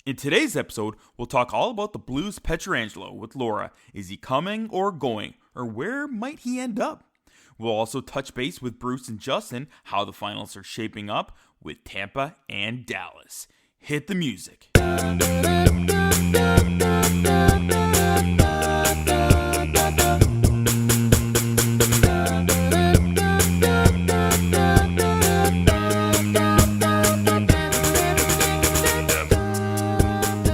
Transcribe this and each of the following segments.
In today's episode, we'll talk all about the Blues Pietrangelo with Laura. Is he coming or going? Or where might he end up? We'll also touch base with Bruce and Justin, how the finals are shaping up with Tampa and Dallas. Hit the music.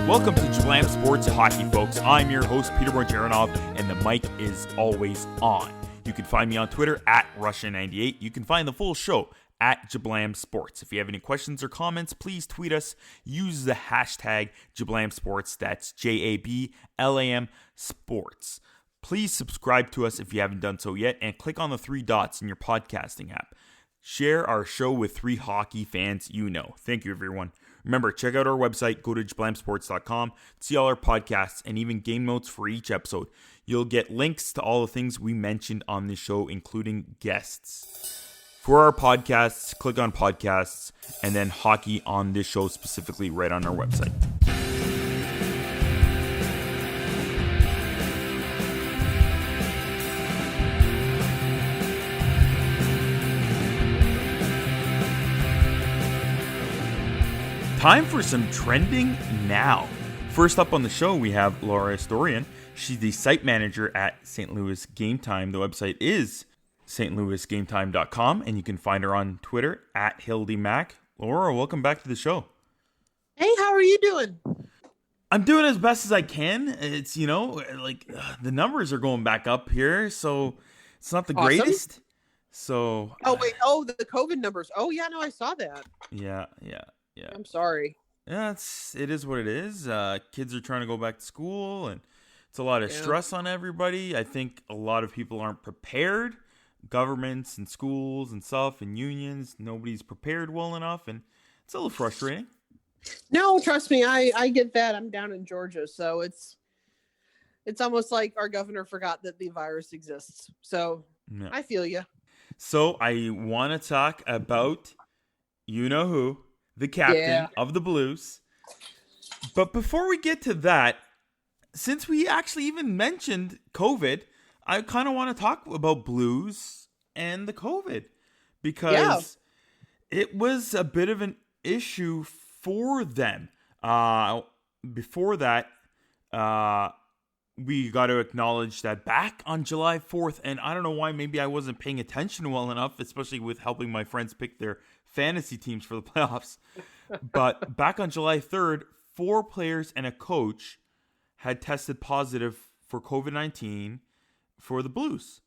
Welcome to Jablam Sports Hockey, folks. I'm your host, Peter Borjaranov, and the mic is always on. You can find me on Twitter at Russia98. You can find the full show at Jablam Sports. If you have any questions or comments, please tweet us. Use the hashtag Jablam Sports. That's JABLAM Sports. Please subscribe to us if you haven't done so yet, and click on the three dots in your podcasting app. Share our show with three hockey fans you know. Thank you, everyone. Remember, check out our website, go to jablamsports.com, see all our podcasts, and even game notes for each episode. You'll get links to all the things we mentioned on the show, including guests. For our podcasts, click on podcasts, and then hockey on this show specifically right on our website. Time for some trending now. First up on the show, we have Now.Laura Astorian. She's the site manager at St. Louis Game Time. The website is stlouisgametime.com, and you can find her on Twitter at HildyMac. Laura, welcome back to the show. Hey, how are you doing? I'm doing as best as I can. It's, the numbers are going back up here, so it's not the greatest. So. Oh, wait. Oh, the COVID numbers. Oh, yeah, no, I saw that. Yeah. I'm sorry. Yeah, it is what it is. Kids are trying to go back to school, and it's a lot of stress on everybody. I think a lot of people aren't prepared. Governments and schools and stuff and unions, nobody's prepared well enough, and it's a little frustrating. No, trust me, I get that. I'm down in Georgia, so it's almost like our governor forgot that the virus exists. So yeah. I feel you. So I want to talk about you-know-who. The captain of the Blues. But before we get to that, since we actually even mentioned COVID, I kind of want to talk about Blues and the COVID. Because it was a bit of an issue for them. Before that, we got to acknowledge that back on July 4th, and I don't know why, maybe I wasn't paying attention well enough, especially with helping my friends pick their fantasy teams for the playoffs. But back on July 3rd, 4 players and a coach had tested positive for COVID-19 for the Blues.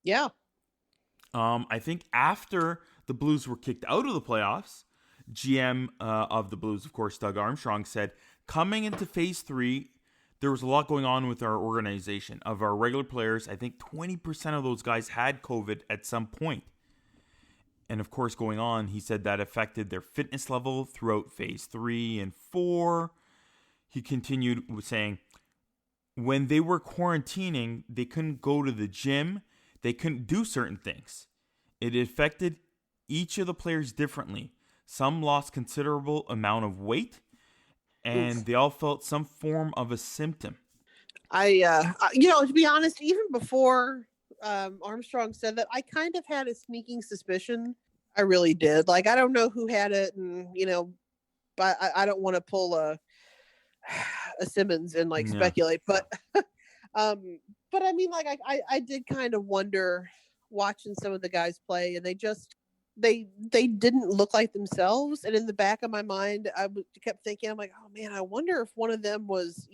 Yeah. I think after the Blues were kicked out of the playoffs, GM of the Blues, of course, Doug Armstrong, said, coming into phase 3, there was a lot going on with our organization. Of our regular players, I think 20% of those guys had COVID at some point. And of course, going on, he said that affected their fitness level throughout phase 3 and 4. He continued with saying, when they were quarantining, they couldn't go to the gym. They couldn't do certain things. It affected each of the players differently. Some lost considerable amount of weight, and they all felt some form of a symptom. To be honest, even before Armstrong said that, I kind of had a sneaking suspicion. I really did. Like, I don't know who had it, and but I don't want to pull a Simmons and speculate. But I mean, I did kind of wonder watching some of the guys play, and they didn't look like themselves. And in the back of my mind, I kept thinking, I'm like, oh man, I wonder if one of them was,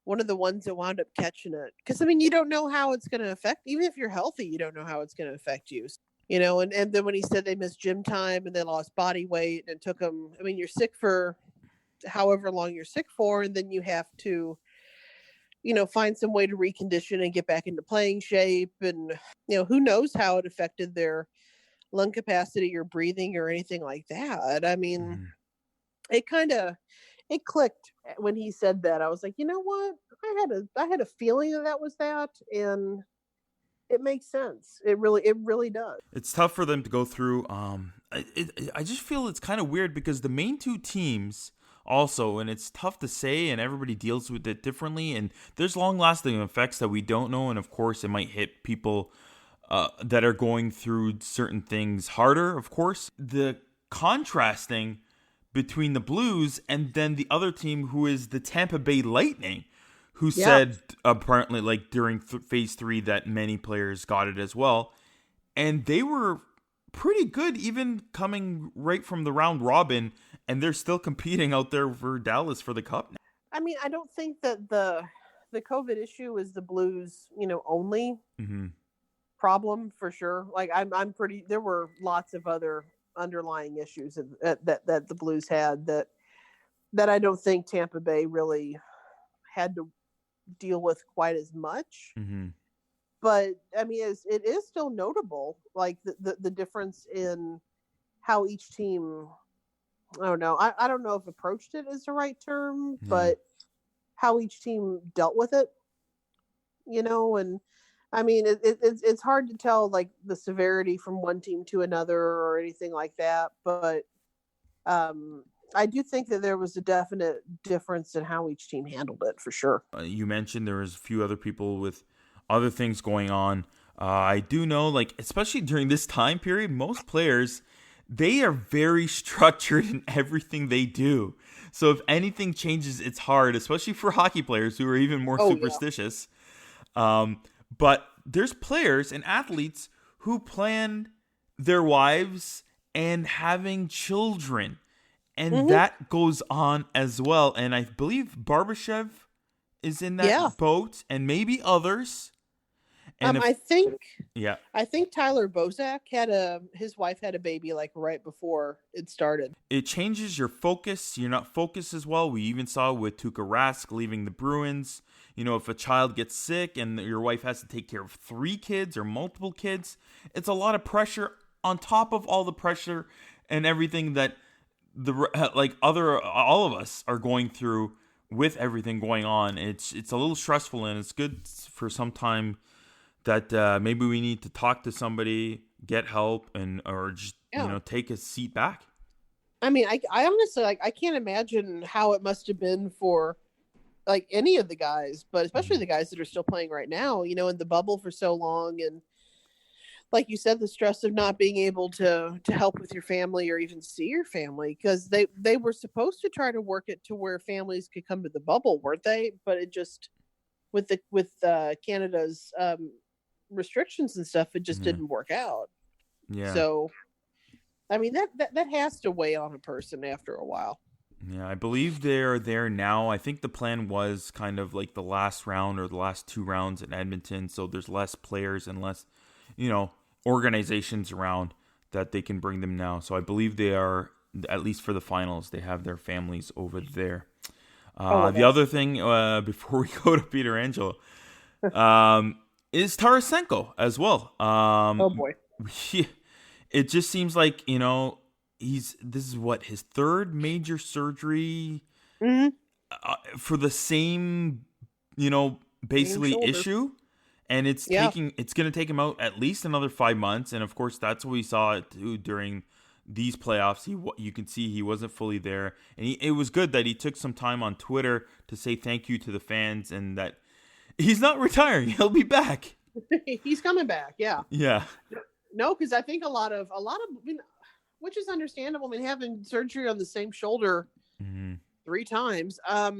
one of the ones that wound up catching it. Because, I mean, you don't know how it's going to affect, even if you're healthy, you don't know how it's going to affect you. And then when he said they missed gym time and they lost body weight, and it took them, I mean, you're sick for however long you're sick for, and then you have to, find some way to recondition and get back into playing shape. And, who knows how it affected their lung capacity or breathing or anything like that. I mean, it clicked when he said that. I was like, you know what? I had a feeling that was that, and it makes sense. It really does. It's tough for them to go through. I just feel it's kind of weird because the main two teams also, and it's tough to say, and everybody deals with it differently, and there's long-lasting effects that we don't know, and of course it might hit people that are going through certain things harder, of course. The contrasting between the Blues and then the other team, who is the Tampa Bay Lightning, who said apparently like during phase 3 that many players got it as well, and they were pretty good even coming right from the round robin, and they're still competing out there for Dallas for the cup now. I mean, I don't think that the COVID issue is the Blues, only problem for sure. Like I'm pretty. There were lots of other underlying issues that the Blues had that I don't think Tampa Bay really had to deal with quite as much. But I mean, it is still notable, like the difference in how each team. I don't know. I don't know if approached it is the right term, but how each team dealt with it. And I mean, it's hard to tell like the severity from one team to another or anything like that. But I do think that there was a definite difference in how each team handled it, for sure. You mentioned there was a few other people with other things going on. I do know, like, especially during this time period, most players, they are very structured in everything they do. So if anything changes, it's hard, especially for hockey players who are even more superstitious. Yeah. But there's players and athletes who plan their wives and having children. And that goes on as well. And I believe Barbashev is in that boat, and maybe others. And I think Tyler Bozak his wife had a baby like right before it started. It changes your focus. You're not focused as well. We even saw with Tuukka Rask leaving the Bruins. If a child gets sick and your wife has to take care of 3 kids or multiple kids, it's a lot of pressure on top of all the pressure and everything that all of us are going through with everything going on. It's a little stressful, and it's good for some time that maybe we need to talk to somebody, get help, or just take a seat back. I mean, I honestly I can't imagine how it must have been for like any of the guys, but especially the guys that are still playing right now. In the bubble for so long, and like you said, the stress of not being able to help with your family or even see your family, because they were supposed to try to work it to where families could come to the bubble, weren't they? But it just with Canada's restrictions and stuff, it just didn't work out. Yeah. So, I mean, that has to weigh on a person after a while. Yeah, I believe they're there now. I think the plan was kind of like the last round or the last 2 rounds in Edmonton, so there's less players and less, organizations around that they can bring them now. So I believe they are, at least for the finals, they have their families over there. The other thing, before we go to Pietrangelo, is Tarasenko as well. Oh boy. It just seems like, this is his 3rd major surgery for the same, basically issue. And it's going to take him out at least another 5 months. And of course, that's what we saw during these playoffs. You can see he wasn't fully there. And it was good that he took some time on Twitter to say thank you to the fans, and that he's not retiring. He'll be back. He's coming back. Yeah. Yeah. No, because I think a lot of, which is understandable. I mean, having surgery on the same shoulder 3 times. I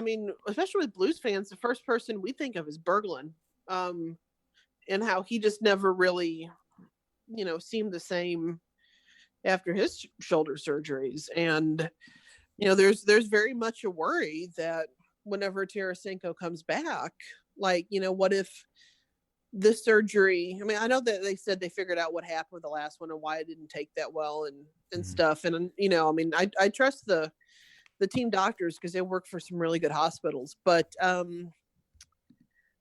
mean, especially with Blues fans, the first person we think of is Berglund, and how he just never really, seemed the same after his shoulder surgeries. And, there's very much a worry that whenever Tarasenko comes back, like, what if this surgery, I mean, I know that they said they figured out what happened with the last one and why it didn't take that well and stuff. And, I mean, I trust the team doctors because they work for some really good hospitals, but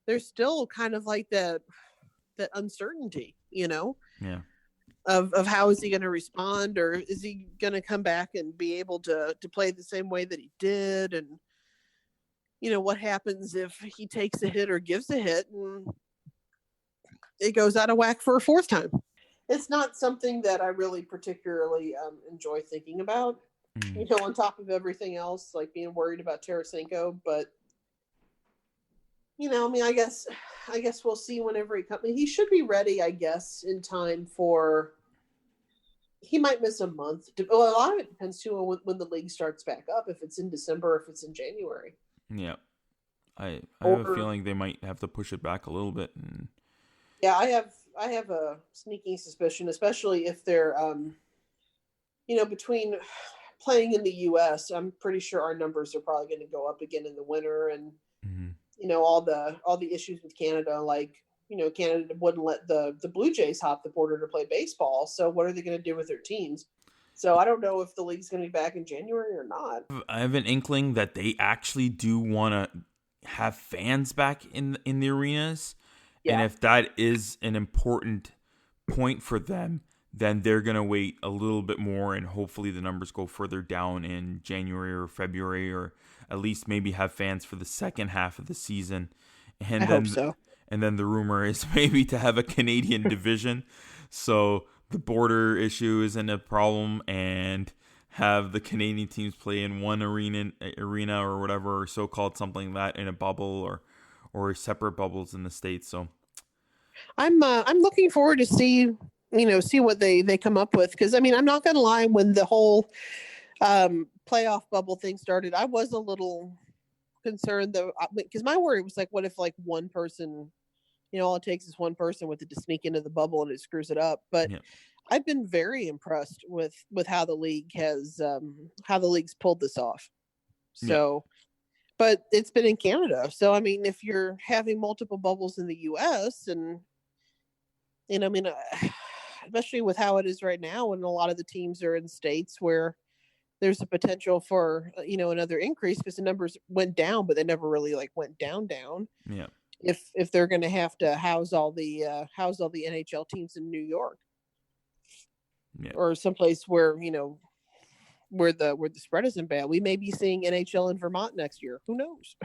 there's still kind of like that uncertainty, of how is he going to respond, or is he going to come back and be able to play the same way that he did? And, what happens if he takes a hit or gives a hit and it goes out of whack for a 4th time? It's not something that I really particularly enjoy thinking about. you know, on top of everything else, like being worried about Tarasenko. But, you know, I mean, I guess we'll see whenever he comes. He should be ready, I guess, in time for. He might miss a month. Well, a lot of it depends too on when the league starts back up. If it's in December, if it's in January. Yeah, I have a feeling they might have to push it back a little bit. Yeah, I have a sneaking suspicion, especially if they're, you know, between playing in the U.S., I'm pretty sure our numbers are probably going to go up again in the winter, and you know, all the issues with Canada, like, you know, Canada wouldn't let the Blue Jays hop the border to play baseball. So what are they going to do with their teams? So I don't know if the league's going to be back in January or not. I have an inkling that they actually do want to have fans back in the arenas. Yeah. And if that is an important point for them, then they're going to wait a little bit more, and hopefully the numbers go further down in January or February, or at least maybe have fans for the second half of the season. And I hope so. And then the rumor is maybe to have a Canadian division, so the border issue isn't a problem, and have the Canadian teams play in one arena or whatever, or so-called something like that, in a bubble or separate bubbles in the States. So I'm looking forward to see what they come up with, because I mean, I'm not gonna lie, when the whole playoff bubble thing started, I was a little concerned, though, because my worry was like, what if like one person, you know, all it takes is one person with it to sneak into the bubble and it screws it up. But yeah. I've been very impressed with how the league has how the league's pulled this off. So, but it's been in Canada. So I mean, if you're having multiple bubbles in the U.S. and, you know, I mean, especially with how it is right now, and a lot of the teams are in states where there's a potential for, you know, another increase, because the numbers went down, but they never really like went down. Yeah. If they're going to have to house all the NHL teams in New York, or someplace where, you know, where the spread isn't bad, we may be seeing NHL in Vermont next year. Who knows?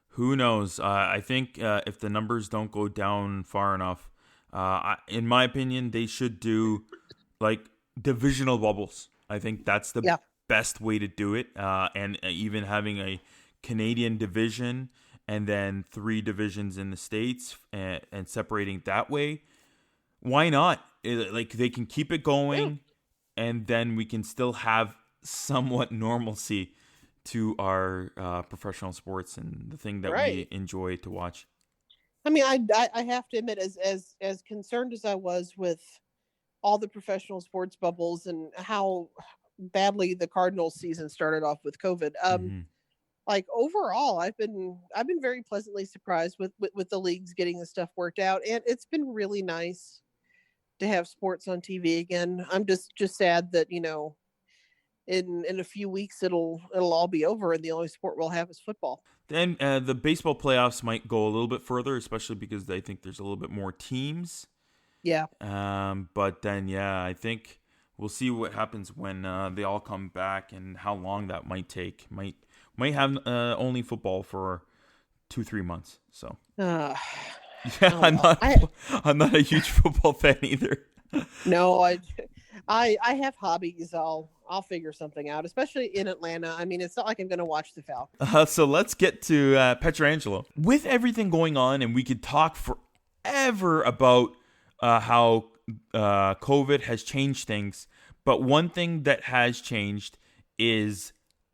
Who knows? I think if the numbers don't go down far enough, in my opinion, they should do like divisional bubbles. I think that's the best way to do it, and even having a Canadian division and then 3 divisions in the States, and separating that way. Why not? Like, they can keep it going, and then we can still have somewhat normalcy to our professional sports and the thing that we enjoy to watch. I mean, I have to admit, as concerned as I was with all the professional sports bubbles and how badly the Cardinals season started off with COVID, like overall, I've been very pleasantly surprised with the leagues getting this stuff worked out, and it's been really nice to have sports on TV again. I'm just sad that, you know, in a few weeks it'll all be over, and the only sport we'll have is football. Then the baseball playoffs might go a little bit further, especially because I think there's a little bit more teams. Yeah. But then I think we'll see what happens when they all come back, and how long that might take. Might have only football for 2-3 months. So I'm not a huge football fan either. No, I have hobbies. I'll figure something out, especially in Atlanta. I mean, it's not like I'm going to watch the Falcons. So let's get to Pietrangelo. With everything going on, and we could talk forever about how COVID has changed things, but one thing that has changed is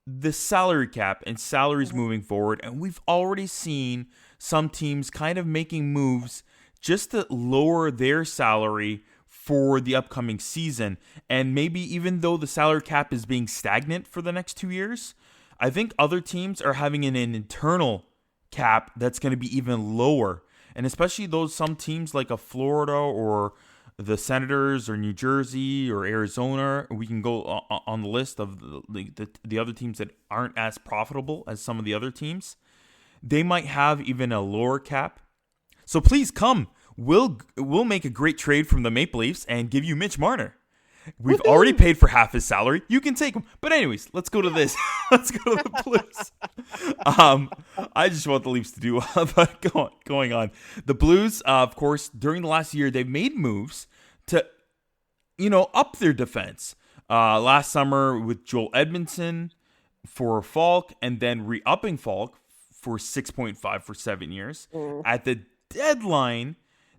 the salary cap and salaries moving forward. And we've already seen some teams kind of making moves just to lower their salary for the upcoming season. And maybe even though the salary cap is being stagnant for the next 2 years, I think other teams are having an internal cap that's going to be even lower. And especially some teams like a Florida or the Senators or New Jersey or Arizona, we can go on the list of the other teams that aren't as profitable as some of the other teams. They might have even a lower cap. So please come. We'll make a great trade from the Maple Leafs and give you Mitch Marner. We've already paid for half his salary. You can take him. But anyways, let's go to this. Let's go to the Blues. I just want the Leafs to do well, but going on. The Blues, of course, during the last year, they've made moves to, up their defense. Last summer with Joel Edmondson for Falk, and then re-upping Falk for 6.5 for 7 years. At the deadline,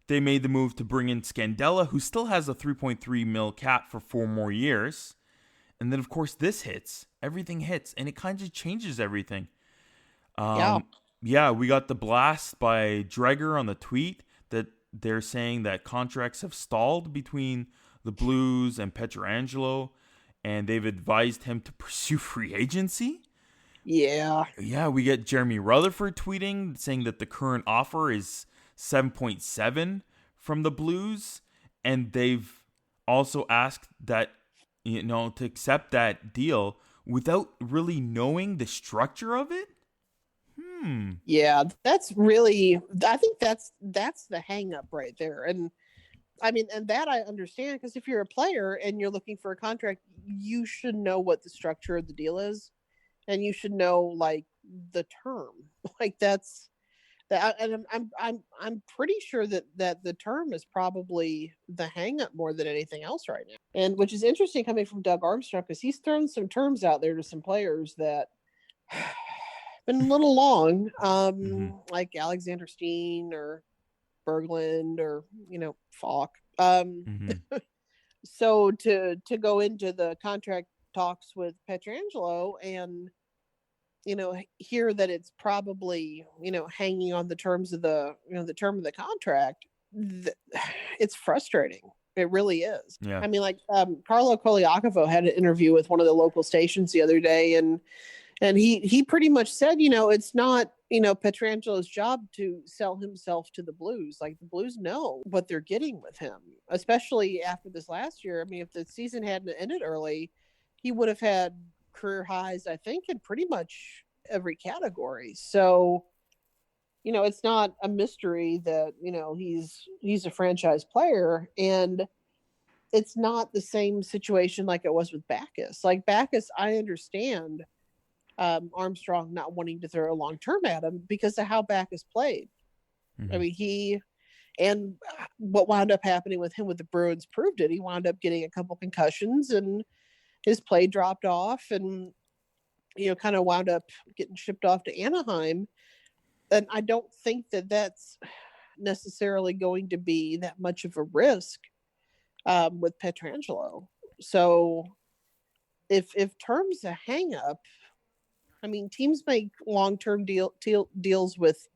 they made the move to bring in Scandella, who still has a 3.3 mil cap for 4 more years. And then, of course, this hits. Everything hits, and it kind of changes everything. Yeah, we got the blast by Dreger on the tweet that they're saying that contracts have stalled between the Blues and Pietrangelo, and they've advised him to pursue free agency. Yeah, we get Jeremy Rutherford tweeting saying that the current offer is 7.7 from the Blues, and they've also asked that, to accept that deal without really knowing the structure of it. Yeah, that's really, I think that's the hang up right there. And I mean, and that I understand, because if you're a player and you're looking for a contract, you should know what the structure of the deal is, and you should know like the term. Like that's that, and I'm pretty sure that the term is probably the hang up more than anything else right now. And which is interesting coming from Doug Armstrong, because he's thrown some terms out there to some players that been a little long, like Alexander Steen or Berglund or Falk. So to go into the contract talks with Pietrangelo and hear that it's probably hanging on the terms of the the term of the contract, it's frustrating. It really is. Yeah. I mean, like Carlo Koliakovo had an interview with one of the local stations the other day, and he pretty much said, it's not, Pietrangelo's job to sell himself to the Blues. Like, the Blues know what they're getting with him, especially after this last year. I mean, if the season hadn't ended early, he would have had career highs, I think, in pretty much every category. So, it's not a mystery that, he's a franchise player, and it's not the same situation like it was with Backes. Like Backes, I understand Armstrong not wanting to throw a long term at him because of how Backes played. I mean, and what wound up happening with him with the Bruins proved it. He wound up getting a couple concussions and his play dropped off, and kind of wound up getting shipped off to Anaheim. And I don't think that that's necessarily going to be that much of a risk with Pietrangelo. So if terms a hang up, I mean, teams make long-term deals with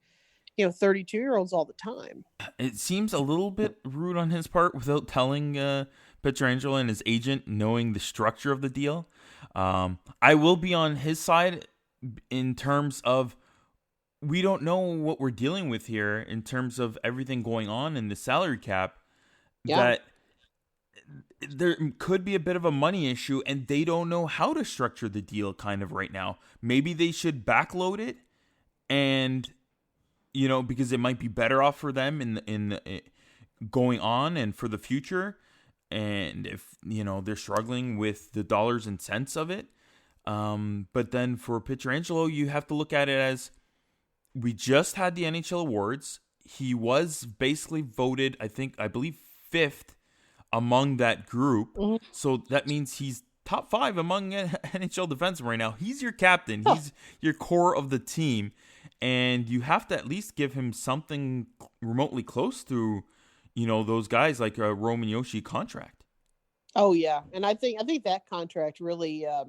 32-year-olds all the time. It seems a little bit rude on his part without telling Pietrangelo and his agent knowing the structure of the deal. I will be on his side in terms of we don't know what we're dealing with here in terms of everything going on in the salary cap. Yeah. That there could be a bit of a money issue, and they don't know how to structure the deal kind of right now. Maybe they should backload it, and because it might be better off for them in going on and for the future. And if they're struggling with the dollars and cents of it, but then for Pietrangelo, you have to look at it as we just had the NHL awards. He was basically voted, I believe, 5th among that group. So that means he's top 5 among NHL defensemen right now. He's your captain. He's your core of the team. And you have to at least give him something remotely close to, those guys like a Roman Yoshi contract. Oh, yeah. And I think that contract really, I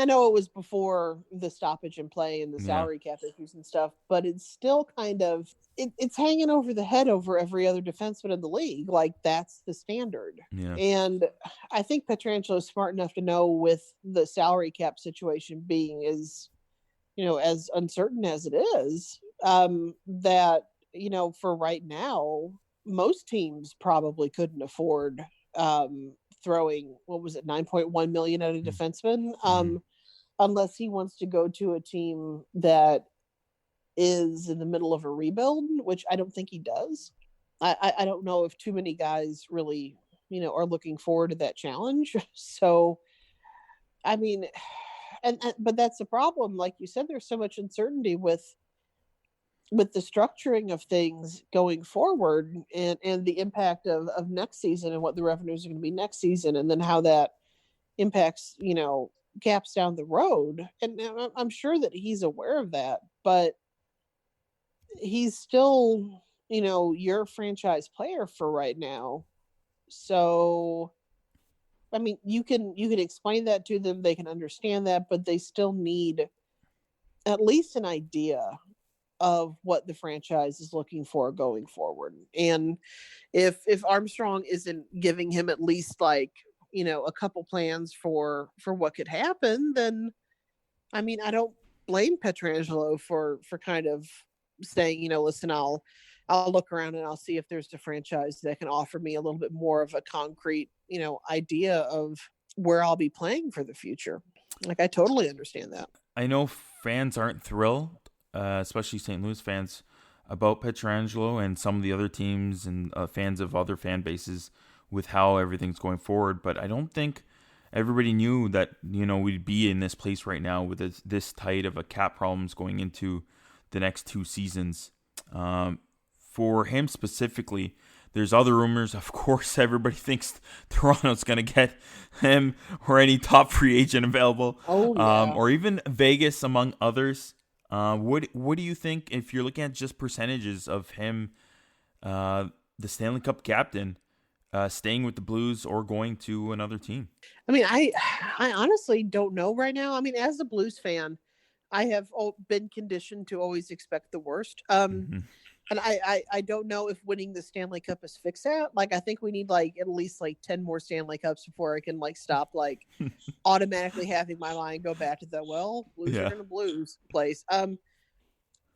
know it was before the stoppage in play and the salary cap issues and stuff, but it's still kind of, it's hanging over the head over every other defenseman in the league. Like, that's the standard. Yeah. And I think Pietrangelo is smart enough to know, with the salary cap situation being as uncertain as it is, that, for right now, most teams probably couldn't afford throwing, what was it, $9.1 million at a defenseman, unless he wants to go to a team that is in the middle of a rebuild, which I don't think he does. I don't know if too many guys really, are looking forward to that challenge. So, I mean, but that's the problem. Like you said, there's so much uncertainty with the structuring of things going forward, and the impact of next season and what the revenues are going to be next season, and then how that impacts, Caps down the road. And I'm sure that he's aware of that, but he's still, your franchise player for right now. So, I mean, you can explain that to them. They can understand that, but they still need at least an idea of what the franchise is looking for going forward. And if Armstrong isn't giving him at least like, a couple plans for what could happen, then I mean, I don't blame Pietrangelo for kind of saying, listen, I'll look around and I'll see if there's a franchise that can offer me a little bit more of a concrete, idea of where I'll be playing for the future. Like, I totally understand that. I know fans aren't thrilled, especially St. Louis fans, about Pietrangelo and some of the other teams and fans of other fan bases with how everything's going forward. But I don't think everybody knew that, we'd be in this place right now with this tight of a cap problems going into the next 2 seasons. For him specifically, there's other rumors. Of course, everybody thinks Toronto's going to get him or any top free agent available, or even Vegas, among others. What do you think if you're looking at just percentages of him, the Stanley Cup captain, staying with the Blues or going to another team? I mean, I honestly don't know right now. I mean, as a Blues fan, I have been conditioned to always expect the worst. And I don't know if winning the Stanley Cup is fixed that. Like, I think we need like at least like 10 more Stanley Cups before I can like stop like automatically having my mind go back to the Blues are gonna Blues place.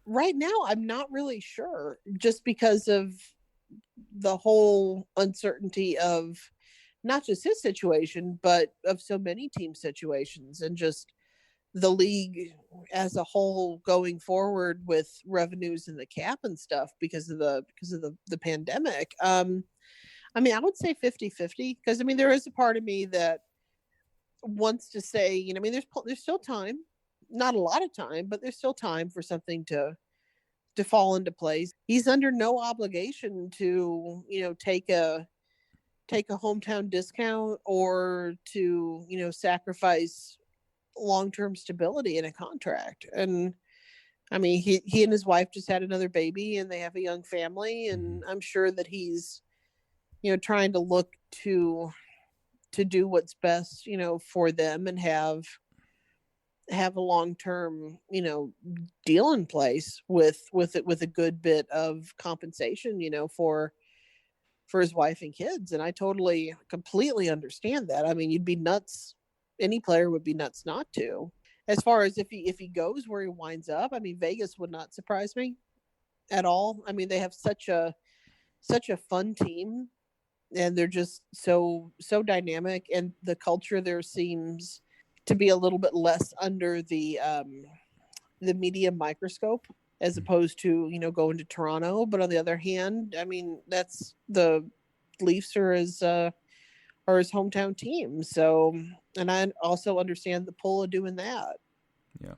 Right now, I'm not really sure, just because of the whole uncertainty of not just his situation, but of so many team situations, and just the league as a whole going forward with revenues and the cap and stuff because of the pandemic. I mean, I would say 50-50, because I mean, there is a part of me that wants to say, I mean, there's still time, not a lot of time, but there's still time for something to fall into place. He's under no obligation to, take a hometown discount or to, sacrifice long-term stability in a contract. And I mean, he and his wife just had another baby and they have a young family, and I'm sure that he's, trying to look to do what's best, for them, and have a long-term, deal in place with a good bit of compensation, for his wife and kids. And I totally, completely understand that. I mean, you'd be nuts. Any player would be nuts not to. As far as if he goes where he winds up, I mean, Vegas would not surprise me at all. I mean, they have such a fun team, and they're just so dynamic, and the culture there seems to be a little bit less under the media microscope, as opposed to, going to Toronto. But on the other hand, I mean, that's the Leafs are his hometown team. So, and I also understand the pull of doing that. Yeah.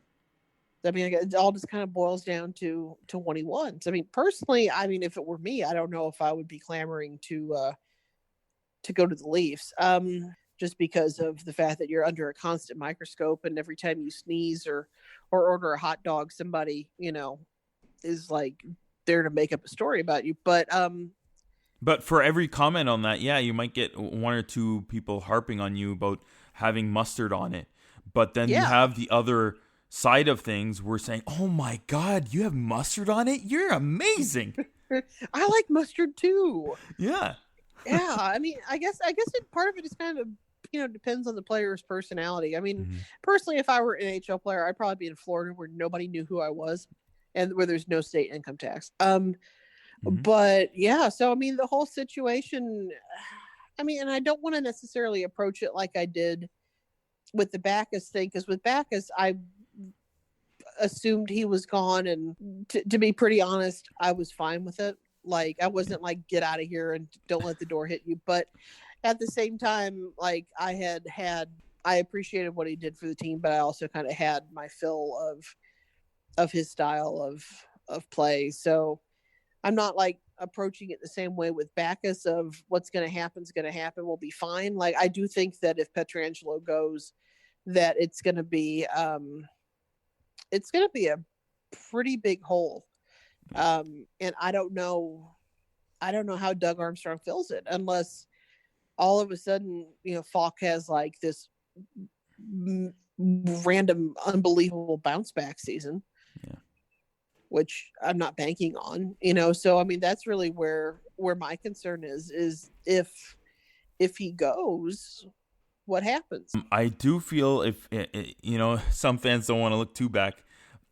I mean, it all just kind of boils down to what he wants. I mean, personally, I mean, if it were me, I don't know if I would be clamoring to go to the Leafs. Just because of the fact that you're under a constant microscope, and every time you sneeze or order a hot dog, somebody, is like there to make up a story about you. But for every comment on that, yeah, you might get 1 or 2 people harping on you about having mustard on it. But then you have the other side of things. We're saying, oh my God, you have mustard on it? You're amazing. I like mustard too. Yeah. Yeah. I mean, I guess part of it is kind of, depends on the player's personality. I mean, personally, if I were an NHL player, I'd probably be in Florida where nobody knew who I was and where there's no state income tax. But yeah, so I mean, the whole situation, I mean, and I don't want to necessarily approach it like I did with the Backes thing, because with Backes, I assumed he was gone, and to be pretty honest, I was fine with it. Like, I wasn't like, get out of here and don't let the door hit you. But at the same time, like, I appreciated what he did for the team, but I also kind of had my fill of his style of play. So I'm not like approaching it the same way with Backus of what's going to happen is going to happen. We'll be fine. Like, I do think that if Pietrangelo goes, that it's going to be a pretty big hole. And I don't know how Doug Armstrong fills it unless all of a sudden, Falk has like this random, unbelievable bounce back season, which I'm not banking on, So, I mean, that's really where my concern is if he goes, what happens? I do feel if, some fans don't want to look too back,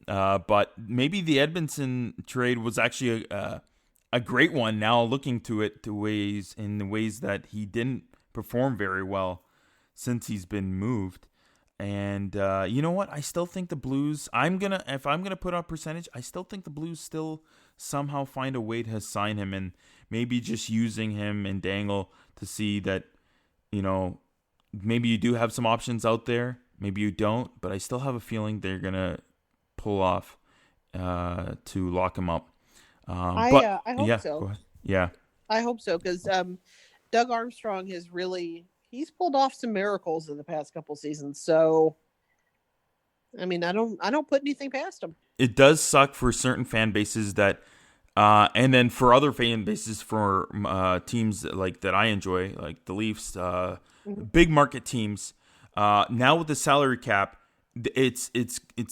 but maybe the Edmondson trade was actually a great one. Now looking to it in the ways that he didn't perform very well since he's been moved. And you know what? I still think the Blues, if I'm gonna put on percentage, I still think the Blues still somehow find a way to sign him, and maybe just using him and dangle to see that, maybe you do have some options out there, maybe you don't, but I still have a feeling they're gonna pull off to lock him up. I hope so. Go ahead. Yeah, I hope so, because Doug Armstrong has he's pulled off some miracles in the past couple seasons. So, I mean, I don't put anything past him. It does suck for certain fan bases that, and then for other fan bases for teams like that I enjoy, like the Leafs, big market teams. Now with the salary cap, it's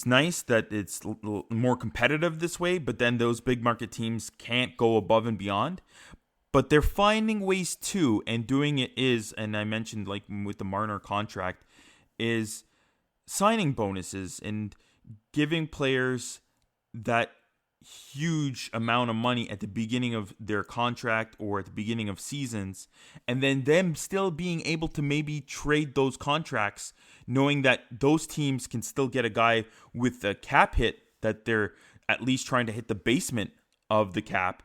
nice that it's more competitive this way, but then those big market teams can't go above and beyond. But they're finding ways to, and doing it is, and I mentioned like with the Marner contract, is signing bonuses and giving players that huge amount of money at the beginning of their contract or at the beginning of seasons, and then them still being able to maybe trade those contracts, knowing that those teams can still get a guy with a cap hit that they're at least trying to hit the basement of the cap,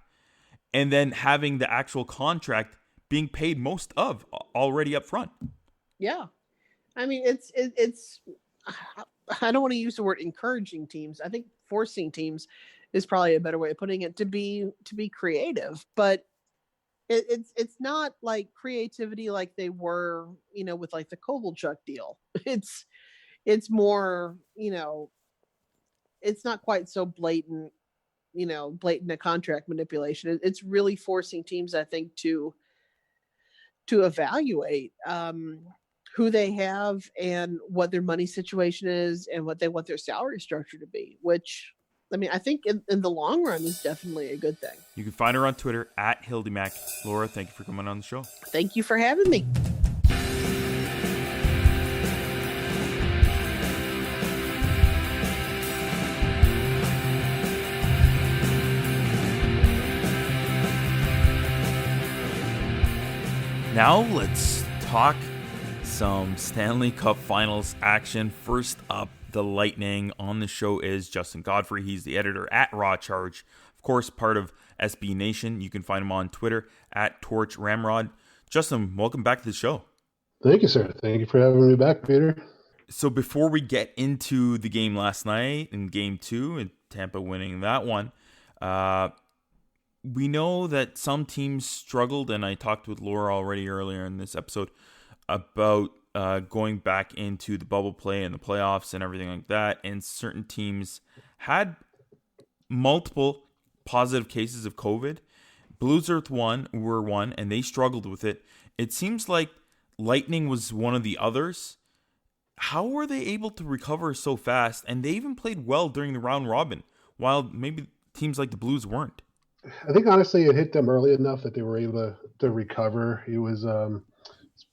and then having the actual contract being paid most of already up front. Yeah. I mean, it's I don't want to use the word encouraging teams. I think forcing teams is probably a better way of putting it, to be creative, but it's not like creativity like they were, with like the Kovalchuk deal. It's more, it's not quite so blatant a contract manipulation. It's really forcing teams, I think, to evaluate who they have and what their money situation is and what they want their salary structure to be, which, I mean, I think in the long run is definitely a good thing. You can find her on Twitter at HildyMac. Laura, thank you for coming on the show. Thank you for having me. Now let's talk some Stanley Cup Finals action. First up, the Lightning. On the show is Justin Godfrey. He's the editor at Raw Charge. Of course, part of SB Nation. You can find him on Twitter at Torch Ramrod. Justin, welcome back to the show. Thank you, sir. Thank you for having me back, Peter. So before we get into the game last night in Game 2 and Tampa winning that one, we know that some teams struggled, and I talked with Laura already earlier in this episode about going back into the bubble play and the playoffs and everything like that, and certain teams had multiple positive cases of COVID. Blues were one, and they struggled with it. It seems like Lightning was one of the others. How were they able to recover so fast? And they even played well during the round robin, while maybe teams like the Blues weren't. I think honestly it hit them early enough that they were able to recover. It was I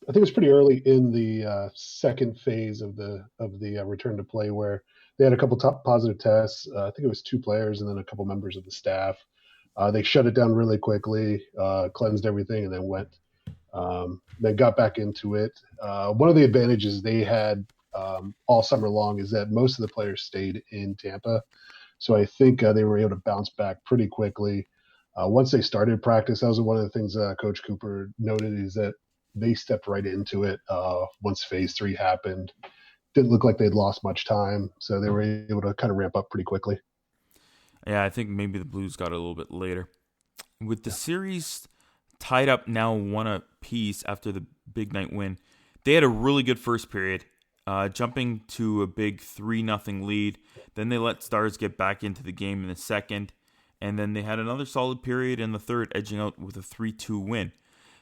think it was pretty early in the second phase of the return to play where they had a couple top positive tests. I think it was 2 players and then a couple members of the staff. They shut it down really quickly, cleansed everything, and then went. Then got back into it. One of the advantages they had all summer long is that most of the players stayed in Tampa. So I think they were able to bounce back pretty quickly. Once they started practice, that was one of the things Coach Cooper noted, is that they stepped right into it once Phase 3 happened. Didn't look like they'd lost much time, so they were able to kind of ramp up pretty quickly. Yeah, I think maybe the Blues got it a little bit later. With the series tied up now 1 apiece after the big night win, they had a really good first period, jumping to a big 3-0 lead. Then they let Stars get back into the game in the second, and then they had another solid period in the third, edging out with a 3-2 win.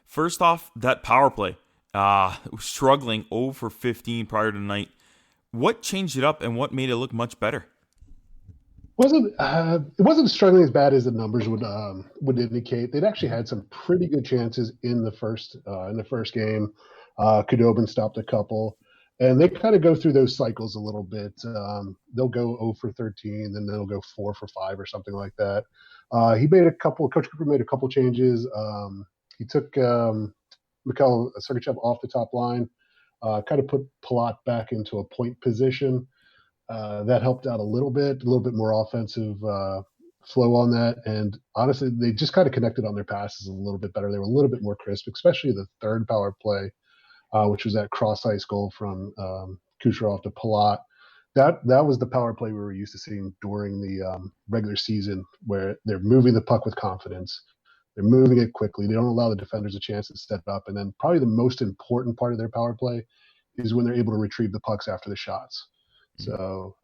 First off, that power play, struggling 0 for 15 prior to tonight. What changed it up and what made it look much better? It wasn't struggling as bad as the numbers would indicate. They'd actually had some pretty good chances in the first game. Khudobin stopped a couple, and they kind of go through those cycles a little bit. They'll go 0 for 13, then they'll go 4 for 5 or something like that. Coach Cooper made a couple changes. He took Mikhail Sergachev off the top line, kind of put Palat back into a point position. That helped out a little bit more offensive flow on that. And honestly, they just kind of connected on their passes a little bit better. They were a little bit more crisp, especially the third power play, which was that cross-ice goal from Kucherov to Palat. That was the power play we were used to seeing during the regular season, where they're moving the puck with confidence. They're moving it quickly. They don't allow the defenders a chance to step up. And then probably the most important part of their power play is when they're able to retrieve the pucks after the shots. So,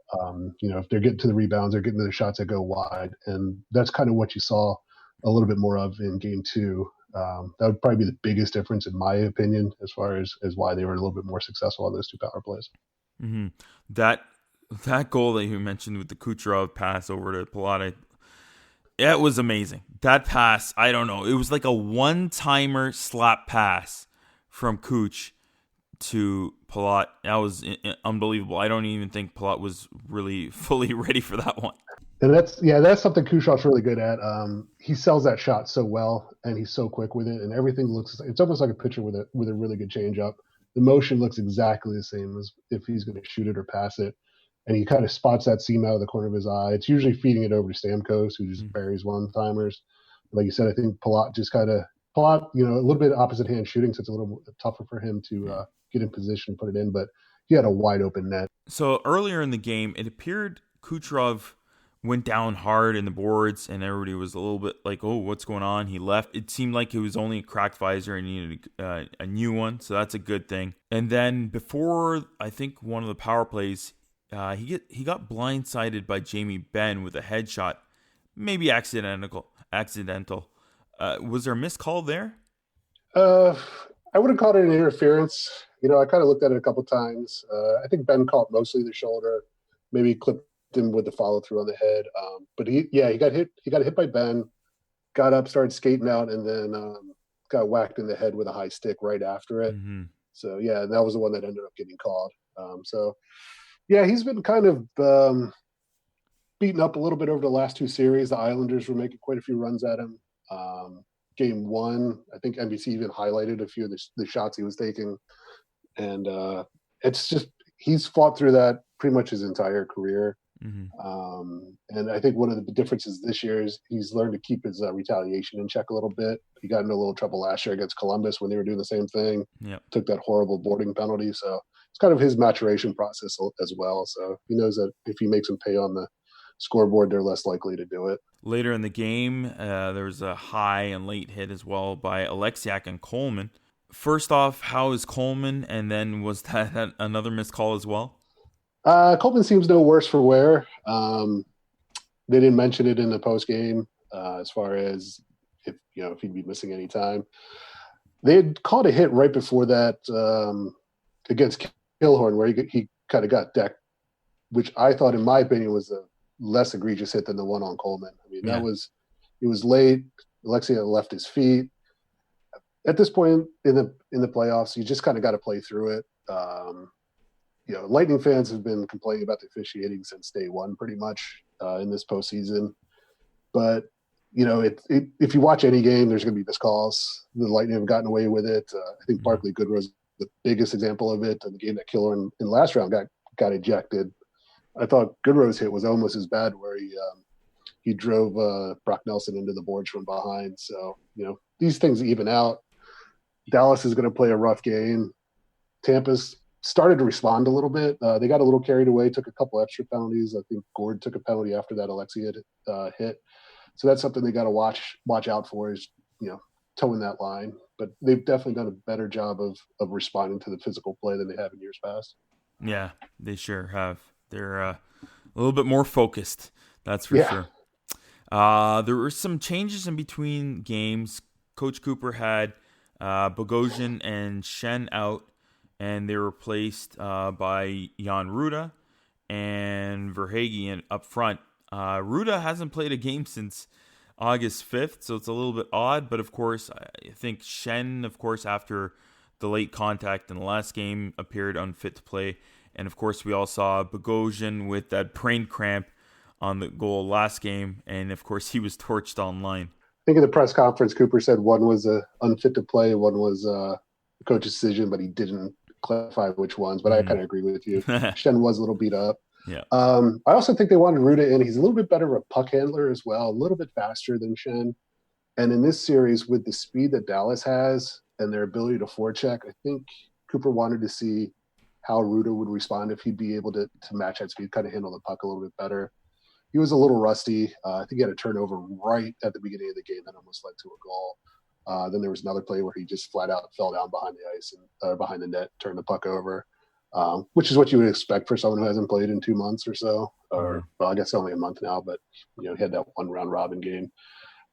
if they're getting to the rebounds, they're getting to the shots that go wide. And that's kind of what you saw a little bit more of in game 2. That would probably be the biggest difference, in my opinion, as far as why they were a little bit more successful on those 2 power plays. Mm-hmm. That goal that you mentioned with the Kucherov pass over to Palat, it was amazing. That pass, I don't know. It was like a one-timer slap pass from Kuch to Palat. That was unbelievable. I don't even think Palat was really fully ready for that one. And that's something Kucherov's really good at. He sells that shot so well, and he's so quick with it, and everything it's almost like a pitcher with a really good changeup. The motion looks exactly the same as if he's going to shoot it or pass it, and he kind of spots that seam out of the corner of his eye. It's usually feeding it over to Stamkos, who just buries one-timers. Like you said, I think Palat, a little bit opposite hand shooting, so it's a little tougher for him to get in position, put it in, but he had a wide open net. So earlier in the game, it appeared Kucherov went down hard in the boards, and everybody was a little bit like, oh, what's going on? He left. It seemed like it was only a cracked visor and needed a new one, so that's a good thing. And then before, I think, one of the power plays, he got blindsided by Jamie Benn with a headshot, maybe accidental. Was there a missed call there? I would have called it an interference. I kind of looked at it a couple times. I think Ben caught mostly the shoulder, maybe clipped him with the follow through on the head. But he got hit. He got hit by Ben, got up, started skating out, and then got whacked in the head with a high stick right after it. Mm-hmm. So that was the one that ended up getting called. He's been kind of beaten up a little bit over the last 2 series. The Islanders were making quite a few runs at him. Game 1, I think NBC even highlighted a few of the shots he was taking. And it's just, he's fought through that pretty much his entire career. Mm-hmm. And I think one of the differences this year is he's learned to keep his retaliation in check a little bit. He got into a little trouble last year against Columbus when they were doing the same thing. Yep. Took that horrible boarding penalty. So it's kind of his maturation process as well. So he knows that if he makes them pay on the scoreboard, they're less likely to do it. Later in the game, there was a high and late hit as well by Alexiak and Coleman. First off, how is Coleman? And then was that another missed call as well? Coleman seems no worse for wear. They didn't mention it in the post game as far as if he'd be missing any time. They had caught a hit right before that against Killorn where he kind of got decked, which I thought, in my opinion, was a less egregious hit than the one on Coleman. I mean, it was late. Alexia left his feet. At this point in the playoffs, you just kind of got to play through it. Lightning fans have been complaining about the officiating since day one, pretty much in this postseason. But if you watch any game, there's going to be missed calls. The Lightning have gotten away with it. I think Barclay Goodrow is the biggest example of it. In the game that Killorn in the last round got ejected. I thought Goodrow's hit was almost as bad, where he drove Brock Nelson into the boards from behind. So these things even out. Dallas is going to play a rough game. Tampa's started to respond a little bit. They got a little carried away, took a couple extra penalties. I think Gord took a penalty after that Alexia hit. So that's something they got to watch out for, is, towing that line. But they've definitely done a better job of responding to the physical play than they have in years past. Yeah, they sure have. They're a little bit more focused, that's for sure. There were some changes in between games. Coach Cooper had Bogosian and Schenn out, and they were replaced by Jan Ruda and Verhaeghe up front. Ruda hasn't played a game since August 5th, so it's a little bit odd. But, of course, I think Schenn, of course, after the late contact in the last game, appeared unfit to play. And, of course, we all saw Bogosian with that brain cramp on the goal last game. And, of course, he was torched online. I think in the press conference, Cooper said one was unfit to play, one was the coach's decision, but he didn't clarify which ones. But I kind of agree with you. Schenn was a little beat up. Yeah. I also think they wanted Ruda in. He's a little bit better of a puck handler as well, a little bit faster than Schenn. And in this series, with the speed that Dallas has and their ability to forecheck, I think Cooper wanted to see how Ruda would respond if he'd be able to match that speed, kind of handle the puck a little bit better. He was a little rusty. I think he had a turnover right at the beginning of the game that almost led to a goal. Then there was another play where he just flat out fell down behind the ice and behind the net, turned the puck over. Which is what you would expect for someone who hasn't played in 2 months or so, or well, I guess only a month now, but he had that one round robin game.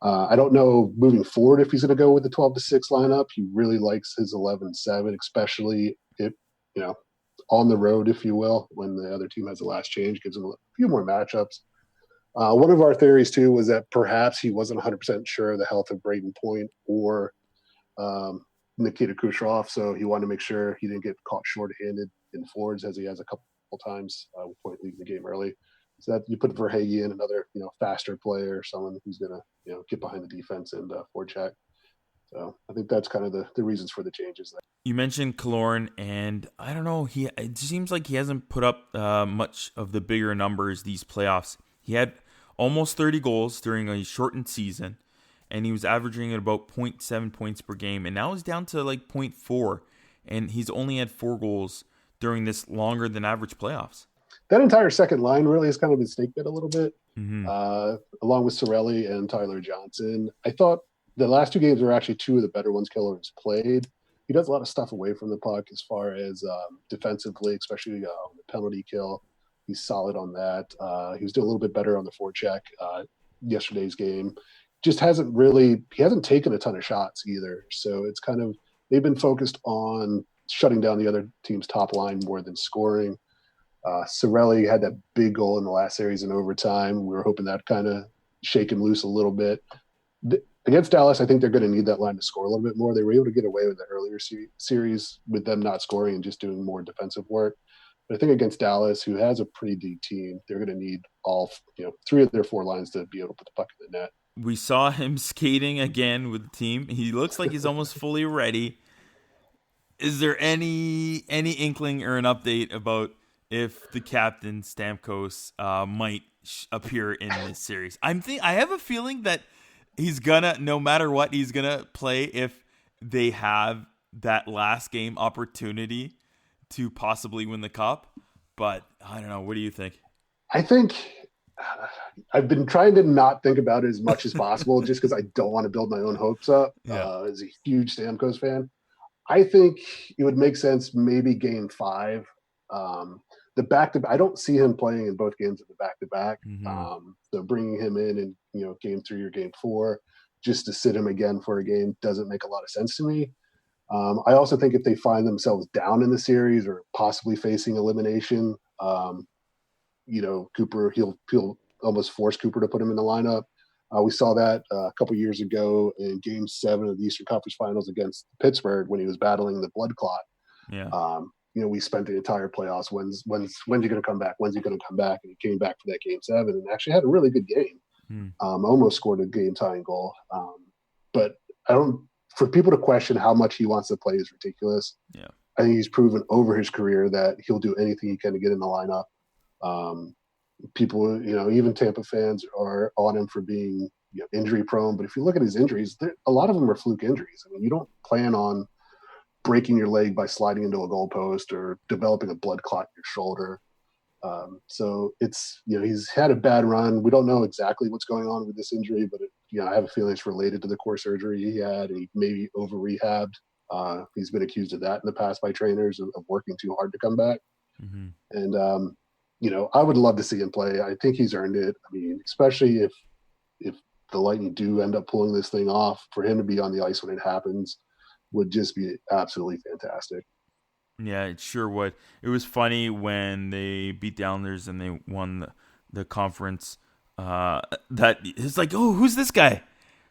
I don't know moving forward if he's going to go with the 12-6 lineup. He really likes his 11-7, especially if, on the road, if you will, when the other team has the last change, gives him a few more matchups. One of our theories too was that perhaps he wasn't 100% sure of the health of Braden Point or Nikita Kucherov, so he wanted to make sure he didn't get caught short-handed in forwards, as he has a couple times with Point leaving the game early. So that you put Verhaeghe in, another faster player, someone who's going to get behind the defense and forecheck. So I think that's kind of the reasons for the changes there. You mentioned Killorn, and I don't know, it seems like he hasn't put up much of the bigger numbers these playoffs. He had almost 30 goals during a shortened season, and he was averaging at about 0.7 points per game, and now he's down to like 0.4, and he's only had 4 goals during this longer than average playoffs. That entire second line really has kind of been snake bit a little bit, along with Cirelli and Tyler Johnson. I thought the last 2 games were actually 2 of the better ones Killorn's played. He does a lot of stuff away from the puck as far as defensively, especially on the penalty kill. He's solid on that. He was doing a little bit better on the forecheck yesterday's game. Just he hasn't taken a ton of shots either. So it's kind of, they've been focused on shutting down the other team's top line more than scoring. Cirelli had that big goal in the last series in overtime. We were hoping that kind of shake him loose a little bit. Against Dallas, I think they're going to need that line to score a little bit more. They were able to get away with the earlier series with them not scoring and just doing more defensive work. But I think against Dallas, who has a pretty deep team, they're going to need all 3 of their 4 lines to be able to put the puck in the net. We saw him skating again with the team. He looks like he's almost fully ready. Is there any inkling or an update about if the captain Stamkos might appear in this series? I have a feeling that he's gonna, no matter what, he's gonna play if they have that last game opportunity to possibly win the cup. But I don't know. What do you think? I think I've been trying to not think about it as much as possible, just because I don't want to build my own hopes up. As a huge Stamkos fan, I think it would make sense maybe game 5. The back-to-back, I don't see him playing in both games of the back-to-back. So bringing him in game 3 or game 4 just to sit him again for a game doesn't make a lot of sense to me. I also think if they find themselves down in the series or possibly facing elimination, Cooper, he'll almost force Cooper to put him in the lineup. We saw that a couple years ago in Game 7 of the Eastern Conference Finals against Pittsburgh when he was battling the blood clot. We spent the entire playoffs. When's he going to come back? When's he going to come back? And he came back for that Game 7 and actually had a really good game. Almost scored a game-tying goal. But for people to question how much he wants to play is ridiculous. I think he's proven over his career that he'll do anything he can to get in the lineup. People, even Tampa fans are on him for being injury prone. But if you look at his injuries, a lot of them are fluke injuries. I mean, you don't plan on breaking your leg by sliding into a goalpost or developing a blood clot in your shoulder. So it's, he's had a bad run. We don't know exactly what's going on with this injury, but I have a feeling it's related to the core surgery he had. He maybe over rehabbed. He's been accused of that in the past by trainers of working too hard to come back. Mm-hmm. And, I would love to see him play. I think he's earned it. I mean, especially if the Lightning do end up pulling this thing off, for him to be on the ice when it happens would just be absolutely fantastic. Yeah, it sure would. It was funny when they beat the Islanders and they won the conference. That it's like, oh, who's this guy?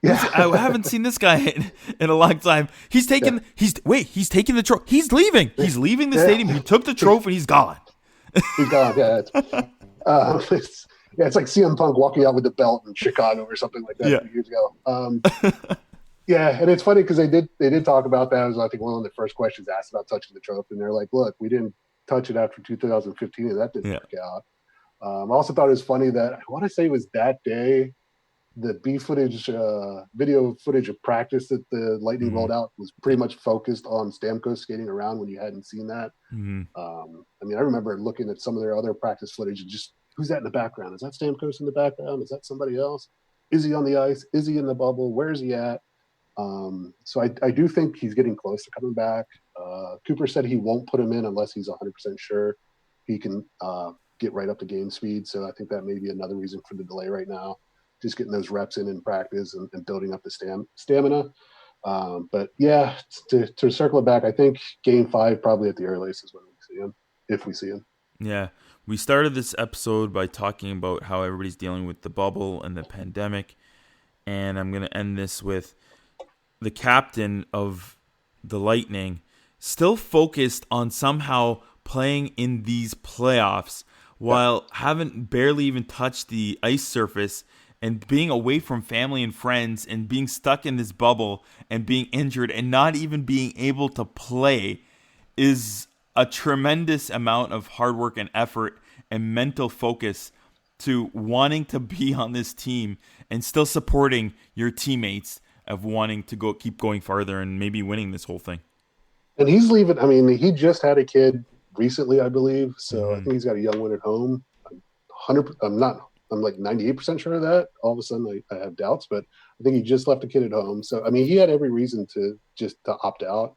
Yeah. I haven't seen this guy in a long time. He's taking. Yeah. He's taking the trophy. He's leaving. He's leaving the stadium. He took the trophy. He's gone. He's gone. Yeah. It's like CM Punk walking out with the belt in Chicago or something like that a few years ago. Yeah, and it's funny because they did talk about that. It was, I think, one of the first questions asked about touching the trophy, and they're like, "Look, we didn't touch it after 2015, and that didn't work out." I also thought it was funny that I want to say it was that day, the video footage of practice that the Lightning rolled out was pretty much focused on Stamkos skating around when you hadn't seen that. Mm-hmm. I remember looking at some of their other practice footage and just, who's that in the background? Is that Stamkos in the background? Is that somebody else? Is he on the ice? Is he in the bubble? Where is he at? So I do think he's getting close to coming back. Cooper said he won't put him in unless he's 100% sure he can get right up to game speed. So I think that may be another reason for the delay right now, just getting those reps in practice and building up the stamina. But yeah, to circle it back, I think Game 5 probably at the earliest is when we see him, if we see him. Yeah. We started this episode by talking about how everybody's dealing with the bubble and the pandemic. And I'm going to end this with the captain of the Lightning still focused on somehow playing in these playoffs while haven't barely even touched the ice surface and being away from family and friends and being stuck in this bubble and being injured and not even being able to play is a tremendous amount of hard work and effort and mental focus to wanting to be on this team and still supporting your teammates of wanting to keep going farther and maybe winning this whole thing. And he's leaving. I mean, he just had a kid recently, I believe. So I think he's got a young one at home. I'm like 98% sure of that. All of a sudden I have doubts, but I think he just left a kid at home. So, I mean, he had every reason to opt out.